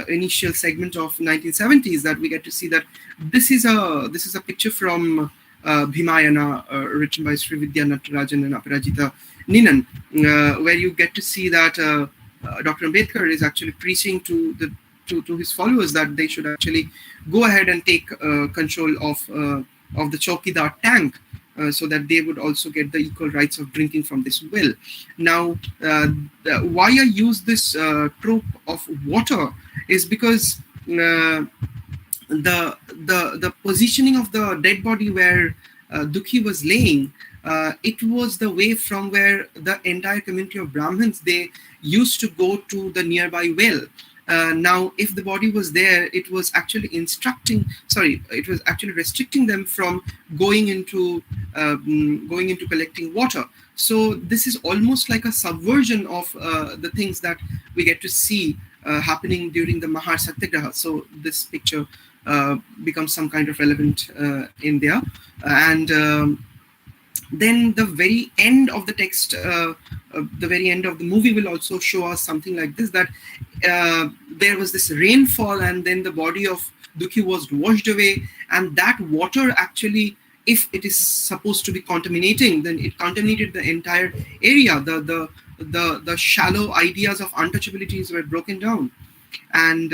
initial segment of 1970s, that we get to see that this is a picture from Bhimayana, written by Sri Vidya Natarajan and Aparajita Ninan, where you get to see that Dr. Ambedkar is actually preaching to his followers that they should actually go ahead and take control of the Chowkidar tank, so that they would also get the equal rights of drinking from this well. Now, why I use this trope of water is because the positioning of the dead body where Dukhi was laying, it was the way from where the entire community of Brahmins, they used to go to the nearby well. Now, if the body was there, it was actually restricting them from going into collecting water. So this is almost like a subversion of the things that we get to see happening during the Mahar Satyagraha. So this picture becomes some kind of relevant in there. And then the very end of the text, the very end of the movie will also show us something like this, that there was this rainfall and then the body of Dukhi was washed away, and that water actually, if it is supposed to be contaminating, then it contaminated the entire area. The shallow ideas of untouchabilities were broken down. And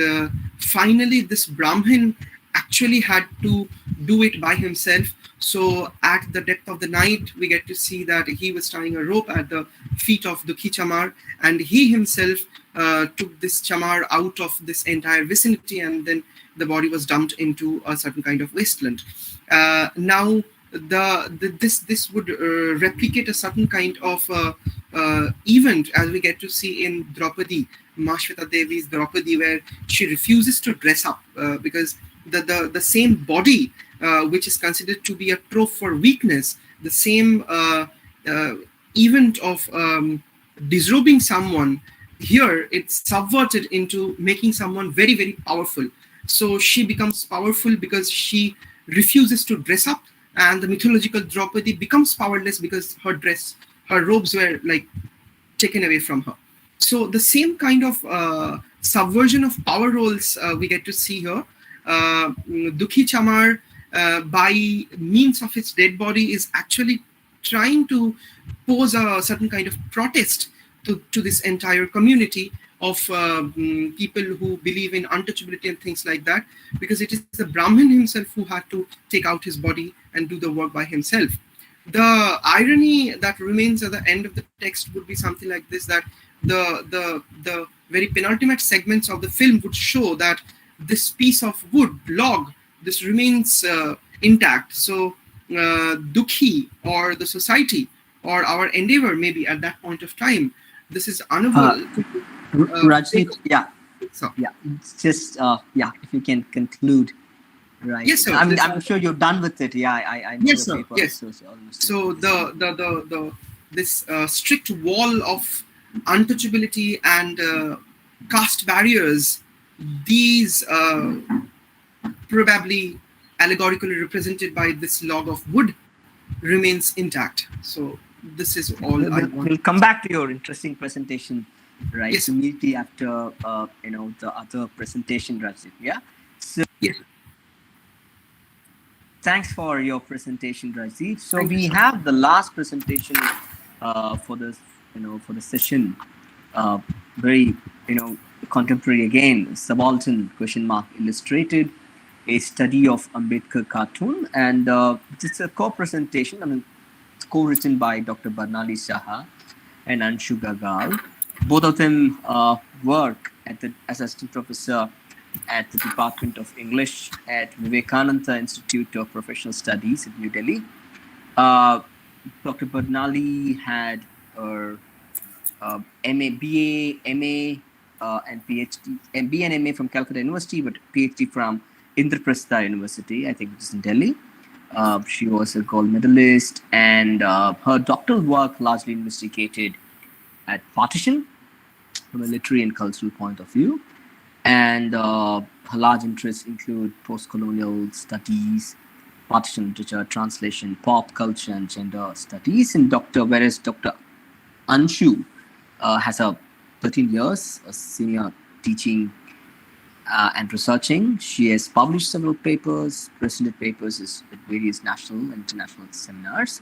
finally, this Brahmin actually had to do it by himself. So at the depth of the night, we get to see that he was tying a rope at the feet of Dukhi Chamar, and he himself took this Chamar out of this entire vicinity, and then the body was dumped into a certain kind of wasteland. Now, this would replicate a certain kind of event as we get to see in Draupadi, Mashveta Devi's Draupadi, where she refuses to dress up because the same body, which is considered to be a trope for weakness, the same event of disrobing someone, here it's subverted into making someone very, very powerful. So she becomes powerful because she refuses to dress up, and the mythological Draupadi becomes powerless because her robes were like taken away from her. So the same kind of subversion of power roles we get to see here. Dukhi Chamar, by means of its dead body, is actually trying to pose a certain kind of protest to this entire community of people who believe in untouchability and things like that, because it is the Brahmin himself who had to take out his body and do the work by himself. The irony that remains at the end of the text would be something like this, that the very penultimate segments of the film would show that this piece of wood, log, this remains intact. So Dukhi, or the society, or our endeavor maybe at that point of time, this is unable to Rajdeep, it's just if you can conclude, right? Yes, sir. I'm sure you're done with it. Yeah, I know yes, your sir. paper. Yes. So this strict wall of untouchability and caste barriers, these probably allegorically represented by this log of wood, remains intact. So this is all I want. We'll come back to your interesting presentation, right? Yes. Immediately after the other presentation, Rajdeep. Yeah. So yes. Thanks for your presentation, Rajdeep. So we have the last presentation for this, for the session. Very, contemporary again. Subaltern ? Illustrated, a study of Ambedkar cartoon, and it's a co-presentation. I mean, it's co-written by Dr. Barnali, Saha and Anshu Gagal. Both of them work as assistant professor at the Department of English at Vivekananda Institute of Professional Studies in New Delhi. Dr. Barnali had MA, BA, MA, and PhD, MBA and MA from Calcutta University, but PhD from Indraprastha University, I think it is in Delhi. She was a gold medalist, and her doctoral work largely investigated at partition from a literary and cultural point of view. And her large interests include post-colonial studies, partition literature, translation, pop culture, and gender studies. And whereas Dr. Anshu has 13 years, a senior teaching and researching. She has published several papers, presented papers at various national and international seminars.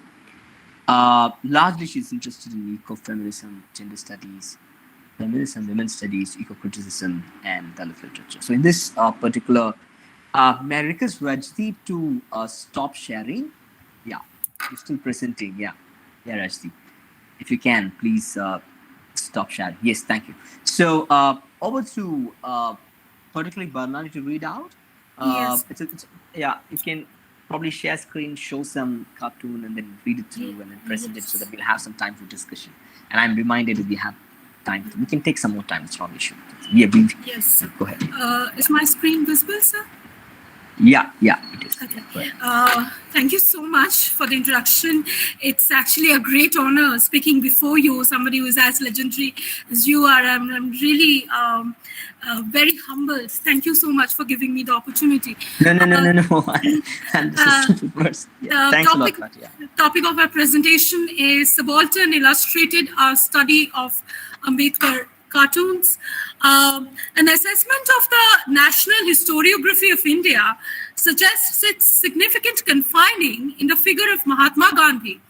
Largely, she's interested in ecofeminism, gender studies, feminism, women's studies, eco-criticism, and Dalit literature. So in this particular, may I request Rajdeep to stop sharing? Yeah, you're still presenting. Yeah, Rajdeep. If you can, please stop sharing. Yes, thank you. So over to particularly Barnali to read out. Yes. Yeah, you can probably share screen, show some cartoon, and then read it through and then present it so that we'll have some time for discussion. And I'm reminded if we have time, we can take some more time. It's not an issue. Yeah, yes. Go ahead. Is my screen visible, sir? Yeah, it is. Okay. Thank you so much for the introduction. It's actually a great honor speaking before you, somebody who is as legendary as you are. I'm really very humbled. Thank you so much for giving me the opportunity. No. And this is first. Yeah. Thanks a lot. Topic of our presentation is Subaltern illustrated a study of Ambedkar cartoons. An assessment of the national historiography of India suggests its significant confining in the figure of Mahatma Gandhi,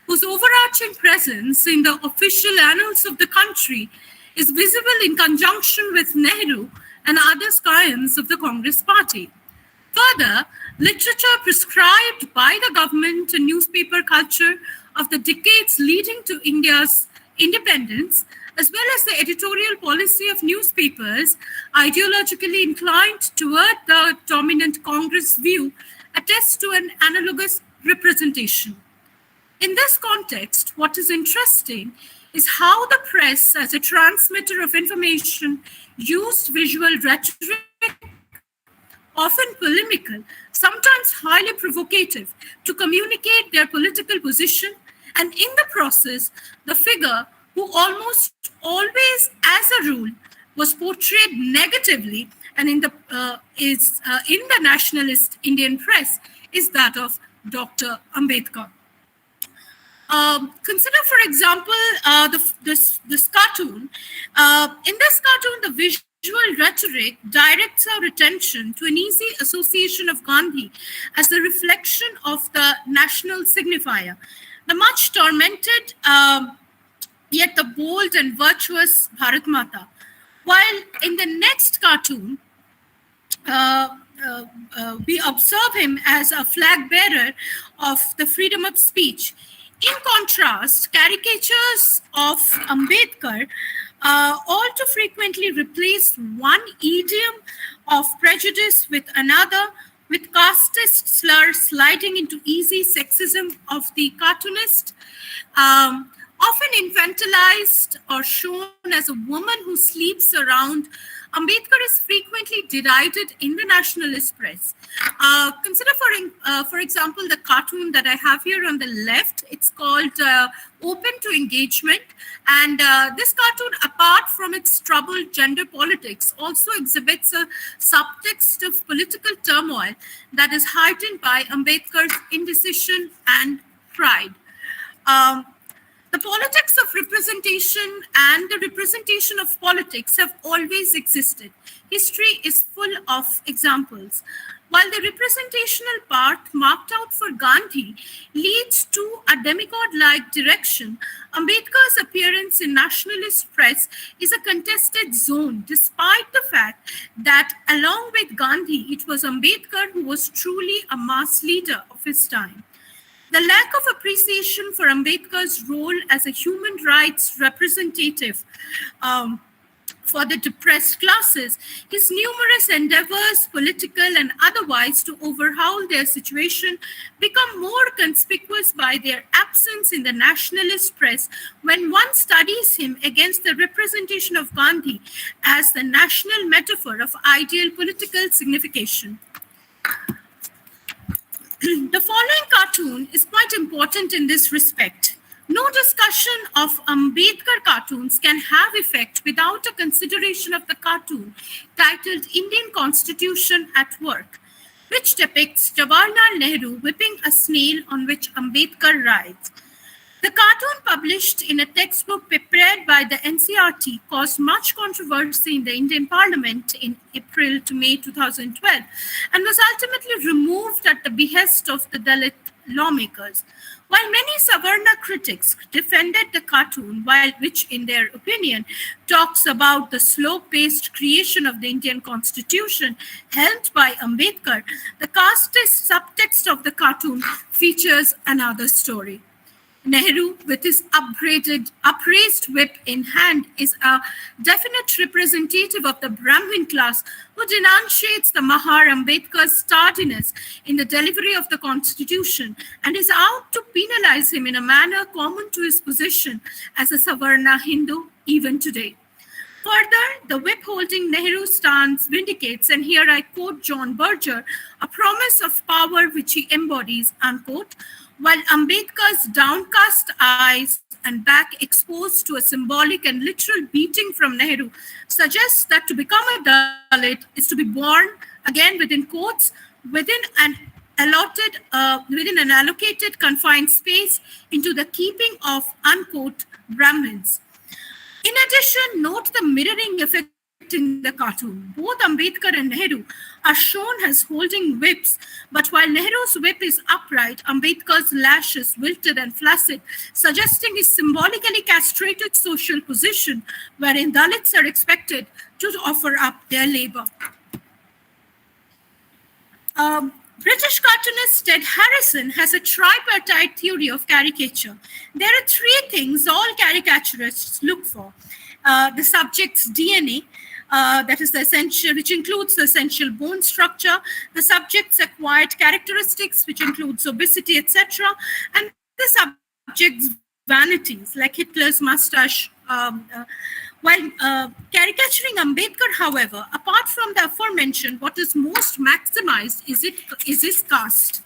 whose overarching presence in the official annals of the country is visible in conjunction with Nehru and other scions of the Congress party. Further, literature prescribed by the government and newspaper culture of the decades leading to India's independence, as well as the editorial policy of newspapers ideologically inclined toward the dominant Congress view, attests to an analogous representation. In this context, what is interesting is how the press, as a transmitter of information, used visual rhetoric, often polemical, sometimes highly provocative, to communicate their political position, and in the process, the figure who almost always, as a rule, was portrayed negatively and in the nationalist Indian press is that of Dr. Ambedkar. Consider, for example, this cartoon. In this cartoon, the visual rhetoric directs our attention to an easy association of Gandhi as the reflection of the national signifier. The much tormented, yet the bold and virtuous Bharat Mata. While in the next cartoon, we observe him as a flag bearer of the freedom of speech. In contrast, caricatures of Ambedkar all too frequently replace one idiom of prejudice with another, with casteist slur sliding into easy sexism of the cartoonist, often infantilized or shown as a woman who sleeps around. Ambedkar is frequently derided in the nationalist press. Consider, for example, the cartoon that I have here on the left. It's called Open to Engagement. And this cartoon, apart from its troubled gender politics, also exhibits a subtext of political turmoil that is heightened by Ambedkar's indecision and pride. The politics of representation and the representation of politics have always existed. History is full of examples. While the representational path marked out for Gandhi leads to a demigod-like direction, Ambedkar's appearance in nationalist press is a contested zone, despite the fact that along with Gandhi, it was Ambedkar who was truly a mass leader of his time. The lack of appreciation for Ambedkar's role as a human rights representative for the depressed classes, his numerous endeavors, political and otherwise, to overhaul their situation become more conspicuous by their absence in the nationalist press when one studies him against the representation of Gandhi as the national metaphor of ideal political signification. The following cartoon is quite important in this respect. No discussion of Ambedkar cartoons can have effect without a consideration of the cartoon titled Indian Constitution at Work, which depicts Jawaharlal Nehru whipping a snail on which Ambedkar rides. The cartoon, published in a textbook prepared by the NCRT, caused much controversy in the Indian Parliament in April to May 2012 and was ultimately removed at the behest of the Dalit lawmakers. While many Savarna critics defended the cartoon, which in their opinion talks about the slow-paced creation of the Indian constitution helmed by Ambedkar, the casteist subtext of the cartoon features another story. Nehru, with his upraised whip in hand, is a definite representative of the Brahmin class who denunciates the Mahar Ambedkar's tardiness in the delivery of the constitution and is out to penalize him in a manner common to his position as a Savarna Hindu even today. Further, the whip-holding Nehru stance vindicates, and here I quote John Berger, a promise of power which he embodies, unquote, while Ambedkar's downcast eyes and back exposed to a symbolic and literal beating from Nehru suggests that to become a Dalit is to be born, again within quotes, within an allocated confined space into the keeping of, unquote, Brahmins. In addition, note the mirroring effect in the cartoon. Both Ambedkar and Nehru are shown as holding whips, but while Nehru's whip is upright, Ambedkar's lash is wilted and flaccid, suggesting his symbolically castrated social position wherein Dalits are expected to offer up their labor. British cartoonist Ted Harrison has a tripartite theory of caricature. There are three things all caricaturists look for. The subject's DNA, that is the essential, which includes the essential bone structure, the subject's acquired characteristics, which includes obesity, etc., and the subject's vanities, like Hitler's mustache. While caricaturing Ambedkar, however, apart from the aforementioned, what is most maximized is his caste.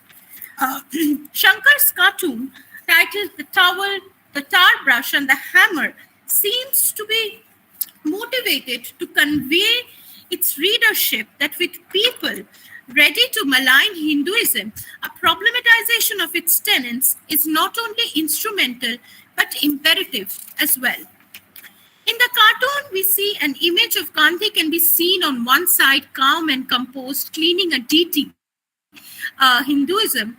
Shankar's cartoon, titled The Towel, the Tar Brush, and the Hammer, seems to be motivated to convey its readership that with people ready to malign Hinduism, a problematization of its tenets is not only instrumental but imperative as well. In the cartoon, we see an image of Gandhi can be seen on one side, calm and composed, cleaning a deity, Hinduism,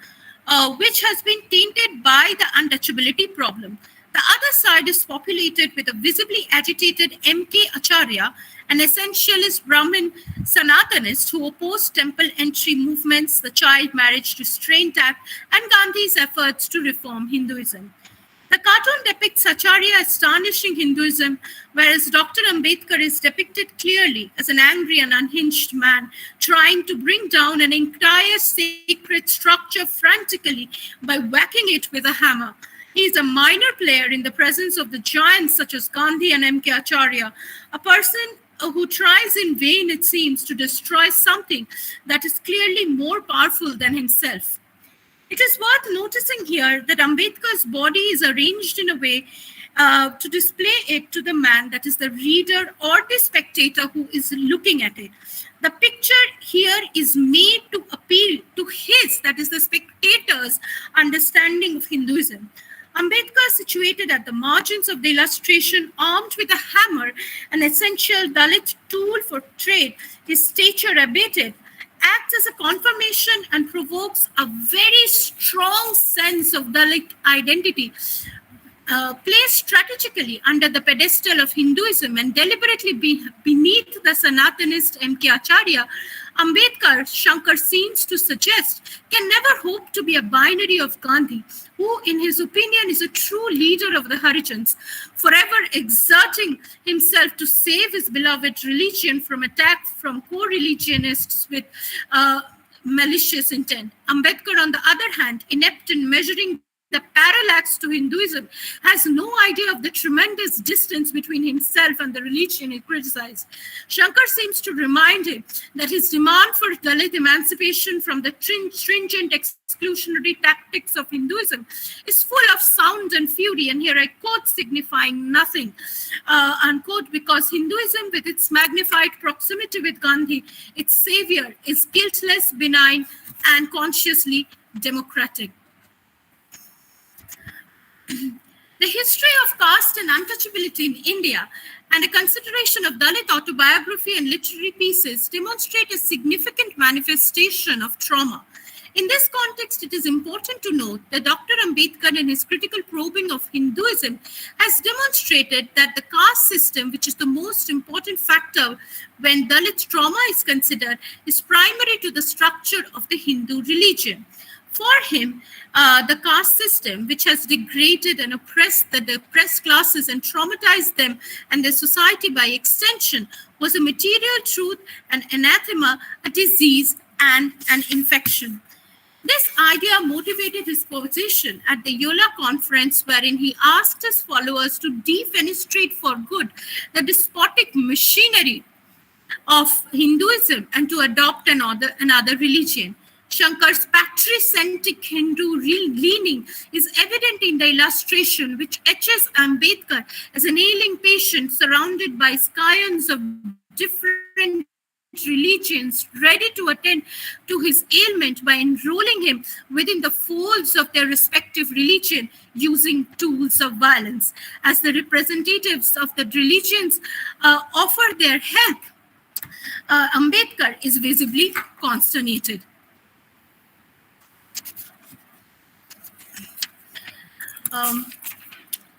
which has been tainted by the untouchability problem. The other side is populated with a visibly agitated M.K. Acharya, an essentialist Brahmin Sanatanist who opposed temple entry movements, the Child Marriage Restraint Act, and Gandhi's efforts to reform Hinduism. The cartoon depicts Acharya as tarnishing Hinduism, whereas Dr. Ambedkar is depicted clearly as an angry and unhinged man trying to bring down an entire sacred structure frantically by whacking it with a hammer. He is a minor player in the presence of the giants such as Gandhi and M.K. Acharya, a person who tries in vain, it seems, to destroy something that is clearly more powerful than himself. It is worth noticing here that Ambedkar's body is arranged in a way to display it to the man, that is the reader or the spectator who is looking at it. The picture here is made to appeal to his, that is the spectator's, understanding of Hinduism. Ambedkar, situated at the margins of the illustration, armed with a hammer, an essential Dalit tool for trade, his stature abated, acts as a confirmation and provokes a very strong sense of Dalit identity, placed strategically under the pedestal of Hinduism and deliberately beneath the Sanatanist M.K. Acharya. Ambedkar, Shankar seems to suggest, can never hope to be a binary of Gandhi, who, in his opinion, is a true leader of the Harijans, forever exerting himself to save his beloved religion from attack from co-religionists with malicious intent. Ambedkar, on the other hand, inept in measuring the parallax to Hinduism, has no idea of the tremendous distance between himself and the religion he criticized. Shankar seems to remind him that his demand for Dalit emancipation from the stringent exclusionary tactics of Hinduism is full of sound and fury, and here I quote, signifying nothing, unquote, because Hinduism, with its magnified proximity with Gandhi, its savior, is guiltless, benign, and consciously democratic. The history of caste and untouchability in India and a consideration of Dalit autobiography and literary pieces demonstrate a significant manifestation of trauma. In this context, it is important to note that Dr. Ambedkar, in his critical probing of Hinduism, has demonstrated that the caste system, which is the most important factor when Dalit trauma is considered, is primary to the structure of the Hindu religion. For him, the caste system, which has degraded and oppressed the oppressed classes and traumatized them and their society by extension, was a material truth, an anathema, a disease, and an infection. This idea motivated his position at the Yola conference, wherein he asked his followers to defenestrate for good the despotic machinery of Hinduism and to adopt another religion. Shankar's patricentric Hindu leaning is evident in the illustration, which etches Ambedkar as an ailing patient surrounded by scions of different religions, ready to attend to his ailment by enrolling him within the folds of their respective religion using tools of violence. As the representatives of the religions offer their help, Ambedkar is visibly consternated.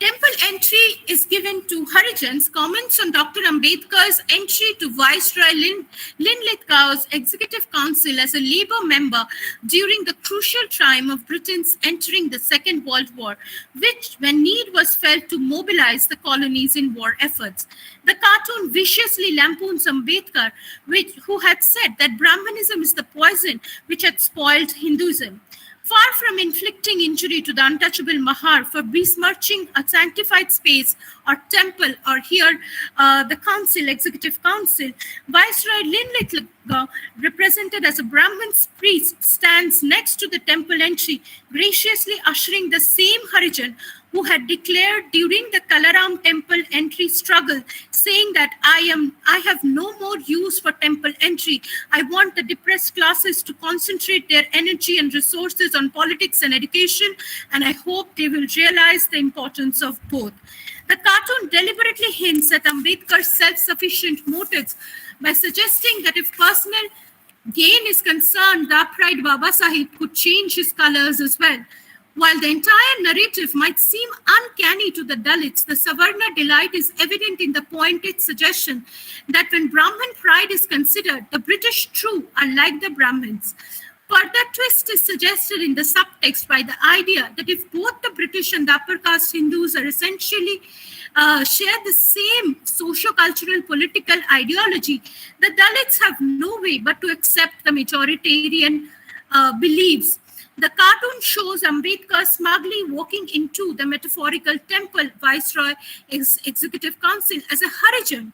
Temple entry is given to Harijans. Comments on Dr. Ambedkar's entry to Viceroy Linlithgow's Executive Council as a Labour member during the crucial time of Britain's entering the Second World War, when need was felt to mobilize the colonies in war efforts. The cartoon viciously lampoons Ambedkar, who had said that Brahmanism is the poison which had spoiled Hinduism. Far from inflicting injury to the untouchable Mahar for besmirching a sanctified space or temple, or here the Executive Council, Viceroy Linlithgow, represented as a Brahmin's priest, stands next to the temple entry, graciously ushering the same Harijan who had declared during the Kalaram temple entry struggle, saying that I have no more use for temple entry. I want the depressed classes to concentrate their energy and resources on politics and education, and I hope they will realize the importance of both. The cartoon deliberately hints at Ambedkar's self-sufficient motives by suggesting that if personal gain is concerned, the upright Baba Sahib could change his colors as well. While the entire narrative might seem uncanny to the Dalits, the Savarna delight is evident in the pointed suggestion that when Brahmin pride is considered, the British true are like the Brahmins. Further twist is suggested in the subtext by the idea that if both the British and the upper caste Hindus are essentially share the same socio-cultural political ideology, the Dalits have no way but to accept the majoritarian beliefs. The cartoon shows Ambedkar smugly walking into the metaphorical temple Viceroy Executive Council as a Harijan,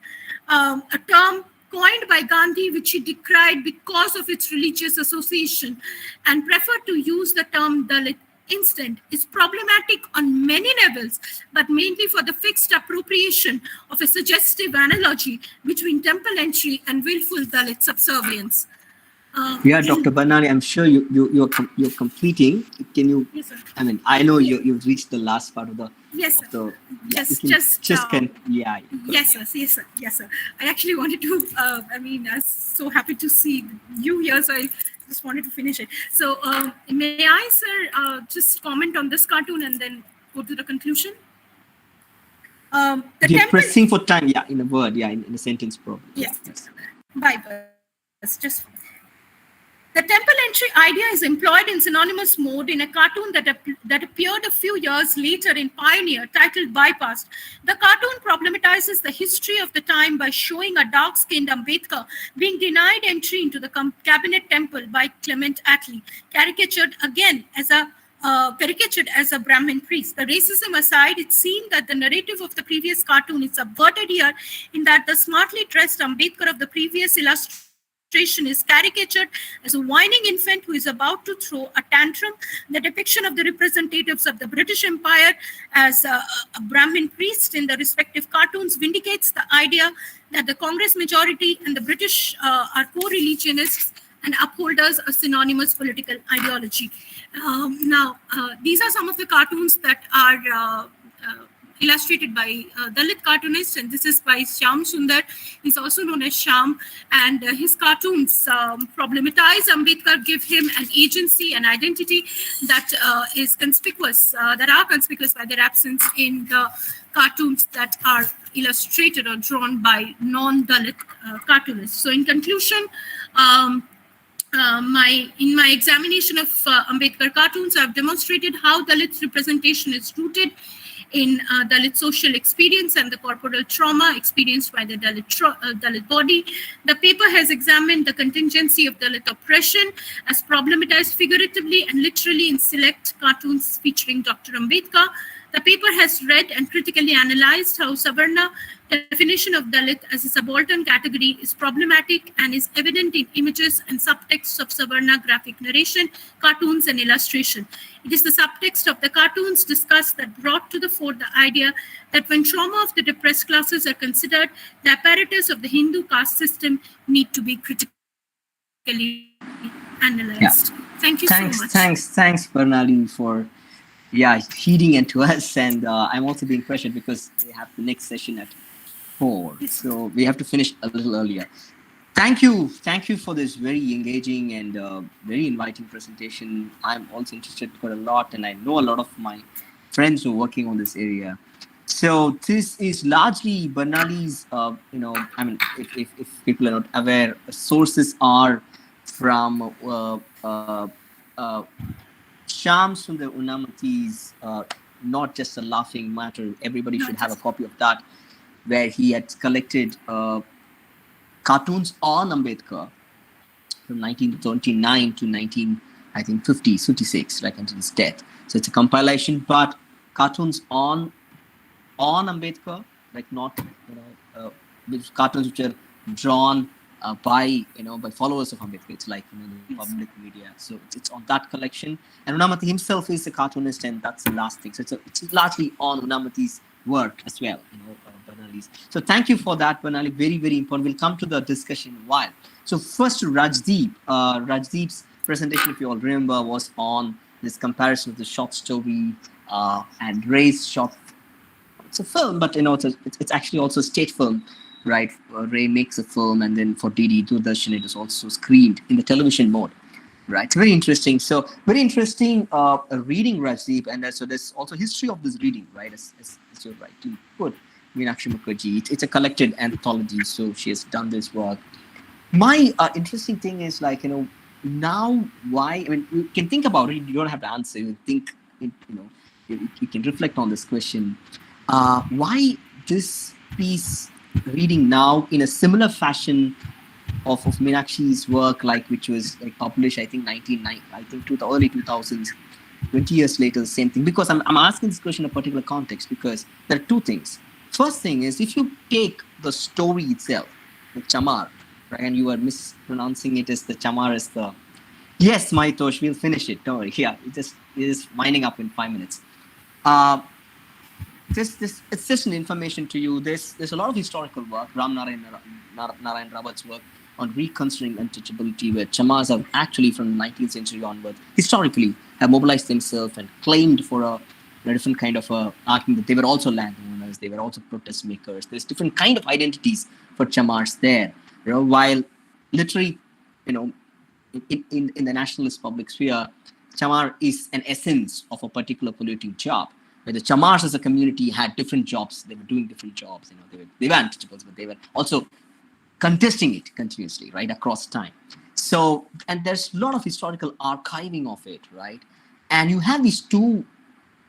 a term coined by Gandhi, which he decried because of its religious association, and preferred to use the term Dalit instead, is problematic on many levels, but mainly for the fixed appropriation of a suggestive analogy between temple entry and willful Dalit subservience. Dr. Barnali, I'm sure you're completing. Can you? Yes, sir. I mean, I know you've reached the last part of the. Yes, sir. Yes, Yes, sir. I actually wanted to. I'm so happy to see you here, so I just wanted to finish it. So, may I, sir, just comment on this cartoon and then go to the conclusion? You're pressing for time, in a word, in a sentence, probably. Yes. Bible. Just. The temple entry idea is employed in synonymous mode in a cartoon that appeared a few years later in Pioneer, titled Bypassed. The cartoon problematizes the history of the time by showing a dark-skinned Ambedkar being denied entry into the cabinet temple by Clement Attlee, caricatured as a Brahmin priest. The racism aside, it seemed that the narrative of the previous cartoon is subverted here, in that the smartly dressed Ambedkar of the previous illustration is caricatured as a whining infant who is about to throw a tantrum. The depiction of the representatives of the British Empire as a Brahmin priest in the respective cartoons vindicates the idea that the Congress majority and the British are co-religionists and upholders of synonymous political ideology. These are some of the cartoons that are illustrated by Dalit cartoonist, and this is by Shyam Sundar. He's also known as Shyam, and his cartoons problematize Ambedkar, give him an agency, an identity that is conspicuous, that are conspicuous by their absence in the cartoons that are illustrated or drawn by non-Dalit cartoonists. So in conclusion, in my examination of Ambedkar cartoons, I've demonstrated how Dalit representation is rooted in Dalit social experience and the corporal trauma experienced by the Dalit body. The paper has examined the contingency of Dalit oppression as problematized figuratively and literally in select cartoons featuring Dr. Ambedkar. The paper has read and critically analyzed how Savarna definition of Dalit as a subaltern category is problematic and is evident in images and subtexts of Savarna graphic narration, cartoons, and illustration. It is the subtext of the cartoons discussed that brought to the fore the idea that when trauma of the depressed classes are considered, the apparatus of the Hindu caste system need to be critically analyzed. Thank you so much. Thanks, Barnali, for heeding into us. And I'm also being pressured because we have the next session at 4. So we have to finish a little earlier. Thank you for this very engaging and very inviting presentation. I'm also interested quite a lot, and I know a lot of my friends who are working on this area. So this is largely Barnali's, if people are not aware, sources are from Shyam Sundar Unamati's Not Just a Laughing Matter. Everybody should have a copy of that, where he had collected cartoons on Ambedkar from 1929 to 56, like until his death. So it's a compilation, but cartoons on Ambedkar, like not cartoons which are drawn by followers of Ambedkar. It's like the public media. So it's on that collection. And Unamati himself is a cartoonist, and that's the last thing. So it's largely on Unamati's work as well, Barnali's. So thank you for that, Barnali. Very, very important. We'll come to the discussion in a while. So first to Rajdeep. Rajdeep's presentation, if you all remember, was on this comparison of the short story and Ray's short. It's a film, but it's actually also a state film, right? Ray makes a film, and then for DD Doordarshan, it is also screened in the television mode. Right, it's very interesting. So very interesting reading, Rajdeep, and so there's also history of this reading, right? As you're rightly put, Meenakshi Mukherjee. It's a collected anthology, so she has done this work. My interesting thing is now why? I mean, you can think about it. You don't have to answer. You think, you can reflect on this question. Why this piece reading now in a similar fashion of Meenakshi's work, which was published, I think early 2000s, 20 years later, the same thing. Because I'm asking this question in a particular context, because there are two things. First thing is, if you take the story itself, the Chamar, right, and you are mispronouncing it as the Chamar as the... Yes, Maitosh, we'll finish it, don't worry. Yeah, it is winding up in 5 minutes. It's just an information to you. There's a lot of historical work, Ram Narayan Rawat's work on reconsidering untouchability, where Chamars have actually from the 19th century onwards, historically, have mobilized themselves and claimed for a different kind of argument that they were also landowners, they were also protest makers. There's different kind of identities for Chamars there. While literally, in the nationalist public sphere, Chamar is an essence of a particular polluting job. Where the Chamars as a community had different jobs, they were doing different jobs. They were untouchables, but they were also contesting it continuously, right, across time. So, and there's a lot of historical archiving of it, right? And you have these two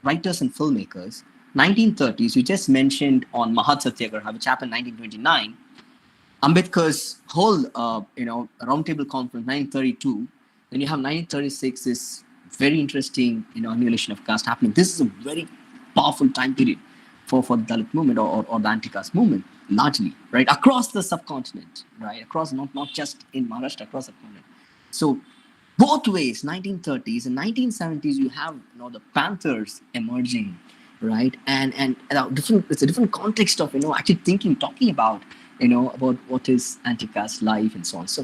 writers and filmmakers, 1930s, you just mentioned on Mahat Satyagraha, which happened in 1929, Ambedkar's whole, roundtable conference, 1932, then you have 1936, this very interesting, annihilation of caste happening. This is a very powerful time period for the Dalit movement or the anti-caste movement, largely, right, across the subcontinent, right, across not just in Maharashtra, across the continent. So both ways, 1930s and 1970s, you have the Panthers emerging, right, and it's a different context of actually talking about about what is anti-caste life and so on. So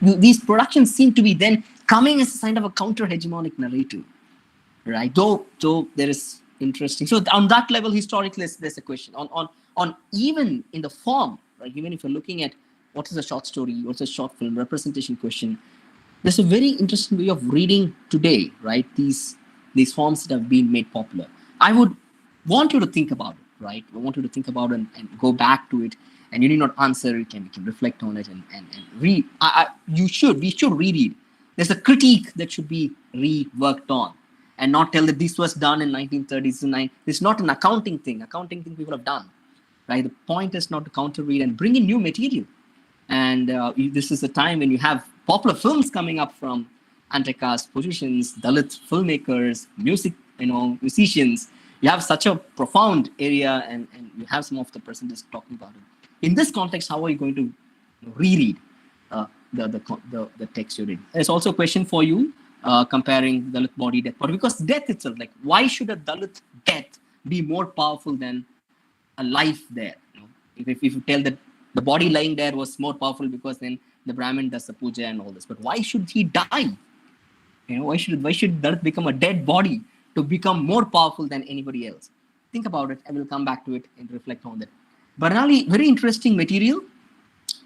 these productions seem to be then coming as a kind of a counter-hegemonic narrative, right? Though there is Interesting. So on that level, historically, there's a question on even in the form, right? Even if you're looking at what is a short story, what's a short film, representation question, there's a very interesting way of reading today, right? These forms that have been made popular. I would want you to think about it, right? I want you to think about it and go back to it. And you need not answer it, and you can reflect on it and read. We should reread. There's a critique that should be reworked on, and not tell that this was done in 1930s. It's not an accounting thing. Accounting thing people have done, right? The point is not to counter read and bring in new material. And this is the time when you have popular films coming up from anti-caste positions, Dalit filmmakers, musicians. You have such a profound area, and you have some of the presenters talking about it. In this context, how are you going to reread the text you're reading? There's also a question for you, comparing Dalit body, death body, because death itself, like, why should a Dalit death be more powerful than a life there? If you tell that the body lying there was more powerful because then the Brahmin does the puja and all this, but why should he die? Why should Dalit become a dead body to become more powerful than anybody else? Think about it. I will come back to it and reflect on that. Barnali, very interesting material,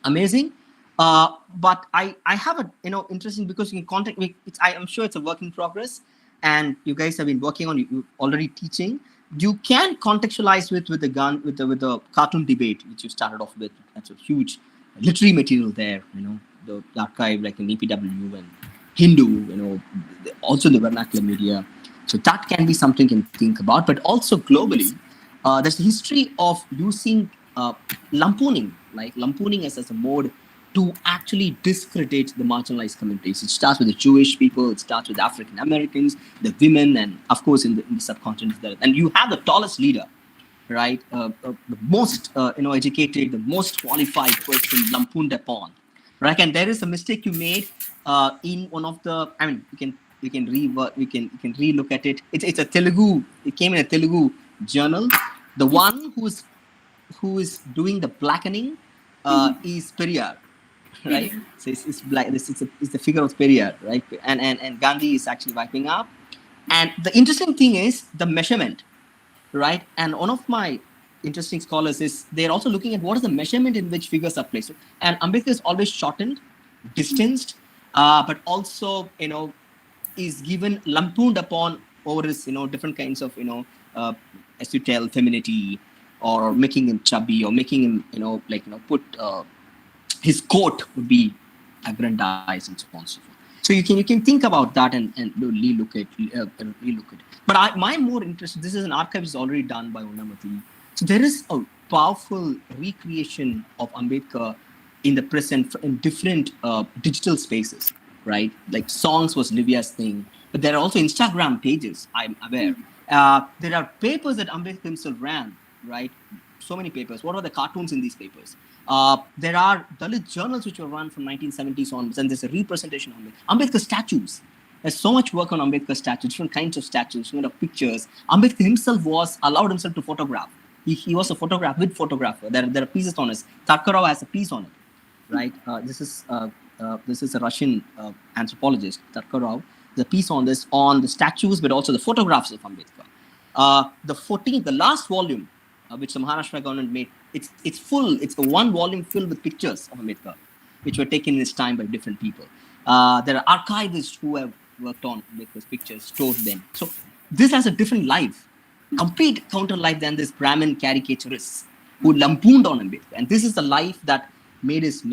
amazing. But I have a interesting, because in contact, I'm sure it's a work in progress, and you guys have been working on, you already teaching. You can contextualize with the cartoon debate which you started off with. That's a huge literary material there. The archive like in EPW and Hindu. Also the vernacular media. So that can be something you can think about. But also globally, there's a history of using lampooning, like lampooning as a mode to actually discredit the marginalized communities. It starts with the Jewish people, it starts with African Americans, the women, and of course in the subcontinent. And you have the tallest leader, right? The most educated, the most qualified person lampooned upon, right? And there is a mistake you made in one of the. I mean, you can relook at it. It's a Telugu. It came in a Telugu journal. The one who is doing the blackening is Periyar. Right, so it's black. It's the figure of Periyar, right? And Gandhi is actually wiping up. And the interesting thing is the measurement, right? And one of my interesting scholars is they're also looking at what is the measurement in which figures are placed. And Ambedkar is always shortened, distanced, but also is given lampooned upon over his different kinds of as you tell, femininity, or making him chubby, or making him put. His coat would be aggrandized and so on and so forth. So you can think about that and relook it. But my more interest, this is an archive is already done by Unamati. So there is a powerful recreation of Ambedkar in the present in different digital spaces, right? Like songs was Livea's thing, but there are also Instagram pages, I'm aware. There are papers that Ambedkar himself ran, right? So many papers. What are the cartoons in these papers? There are Dalit journals which were run from 1970s onwards, and there's a representation of Ambedkar statues. There's so much work on Ambedkar statues, different kinds of statues, different of pictures. Ambedkar himself allowed himself to photograph. He was a photographer with photographer. There are pieces on his. Thekkekara has a piece on it, right? This is a Russian anthropologist, Thekkekara. The piece on this, on the statues, but also the photographs of Ambedkar. The last volume, which the Maharashtra government made, it's full. It's a one volume filled with pictures of Ambedkar, which were taken in his time by different people. There are archivists who have worked on Ambedkar's pictures, stored them. So this has a different life, complete counter life than this Brahmin caricaturists who lampooned on Ambedkar. And this is the life that made his